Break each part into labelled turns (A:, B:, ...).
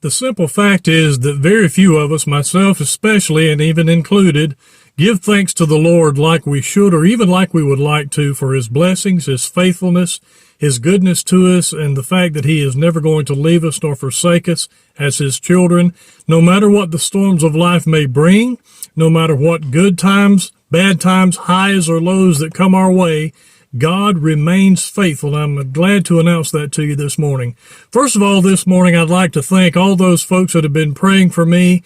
A: The simple fact is that very few of us, myself especially, and even included, give thanks to the Lord like we should or even like we would like to for his blessings, his faithfulness, his goodness to us, and the fact that he is never going to leave us nor forsake us as his children. No matter what the storms of life may bring, no matter what good times, bad times, highs or lows that come our way, God remains faithful. I'm glad to announce that to you this morning. First of all, this morning, I'd like to thank all those folks that have been praying for me,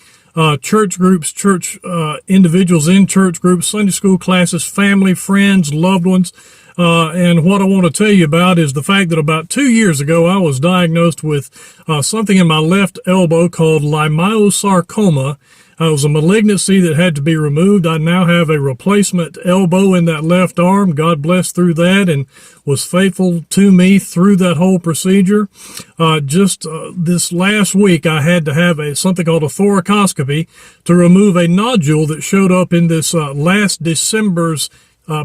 A: church groups, individuals in church groups, Sunday school classes, family, friends, loved ones. And what I want to tell you about is the fact that about 2 years ago, I was diagnosed with something in my left elbow called leiomyosarcoma. It was a malignancy that had to be removed. I now have a replacement elbow in that left arm. God bless through that and was faithful to me through that whole procedure. This last week, I had to have something called a thoracoscopy to remove a nodule that showed up in this last December's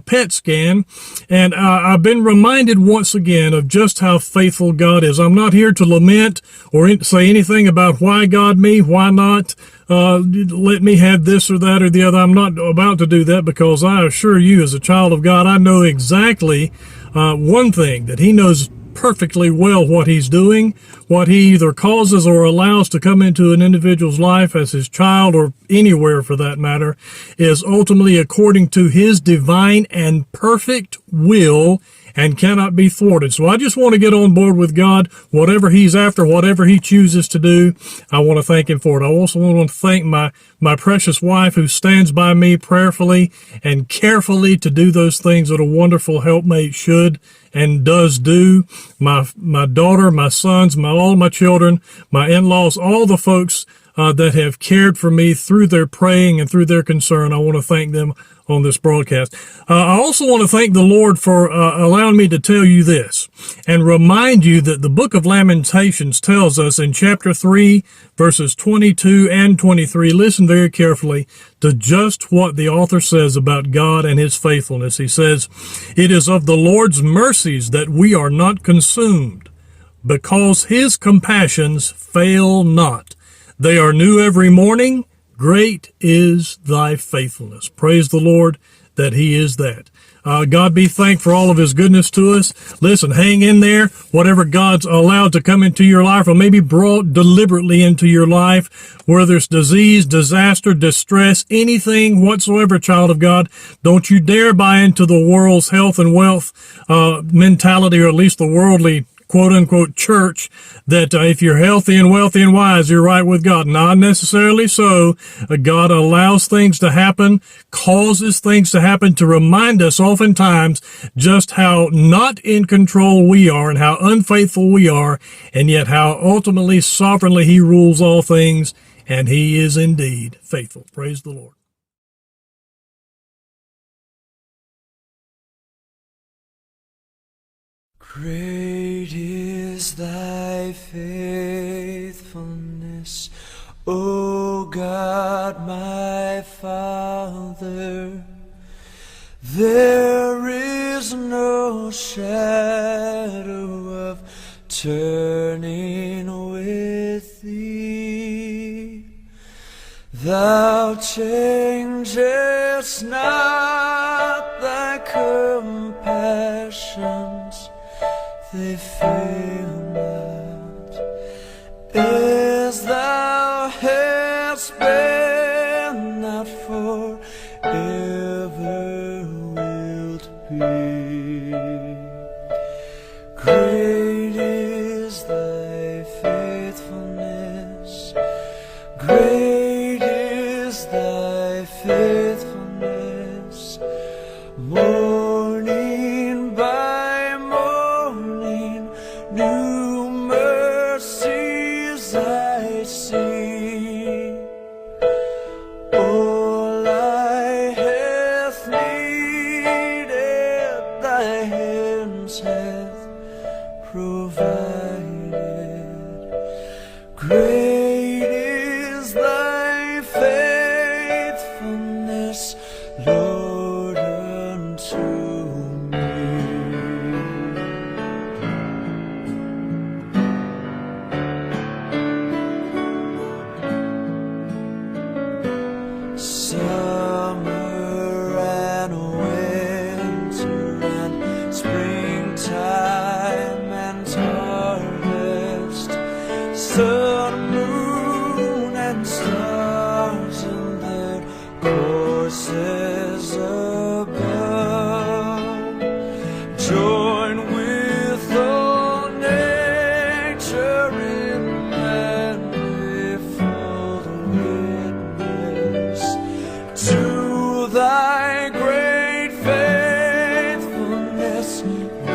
A: PET scan, and I've been reminded once again of just how faithful God is. I'm not here to lament or say anything about why God me, why not let me have this or that or the other. I'm not about to do that, because I assure you, as a child of God, I know exactly one thing, that he knows perfectly well what he's doing, what he either causes or allows to come into an individual's life as his child, or anywhere for that matter, is ultimately according to his divine and perfect will and cannot be thwarted. So I just want to get on board with God. Whatever he's after, whatever he chooses to do, I want to thank him for it. I also want to thank my precious wife, who stands by me prayerfully and carefully to do those things that a wonderful helpmate should and does do. My daughter, my sons, all my children, my in-laws, all the folks that have cared for me through their praying and through their concern. I want to thank them on this broadcast. I also want to thank the Lord for allowing me to tell you this and remind you that the book of Lamentations tells us in chapter 3, verses 22 and 23, listen very carefully to just what the author says about God and his faithfulness. He says, "It is of the Lord's mercies that we are not consumed, because his compassions fail not. They are new every morning. Great is thy faithfulness." Praise the Lord that he is that. God be thanked for all of his goodness to us. Listen, hang in there. Whatever God's allowed to come into your life, or maybe brought deliberately into your life, whether it's disease, disaster, distress, anything whatsoever, child of God, don't you dare buy into the world's health and wealth mentality, or at least the worldly quote-unquote church, that if you're healthy and wealthy and wise, you're right with God. Not necessarily so. God allows things to happen, causes things to happen to remind us oftentimes just how not in control we are and how unfaithful we are, and yet how ultimately, sovereignly he rules all things, and he is indeed faithful. Praise the Lord.
B: Great is thy faithfulness, O God, my Father. There is no shadow of turning with thee. Thou changest not thy compassions, they fail not. As thou hast been, not forever wilt be. Great is thy faithfulness, great is thy faithfulness. Morning by morning, new mercies I see. All I hath needed, thy hands hath provided. Great is thy faithfulness, Lord, unto me. grace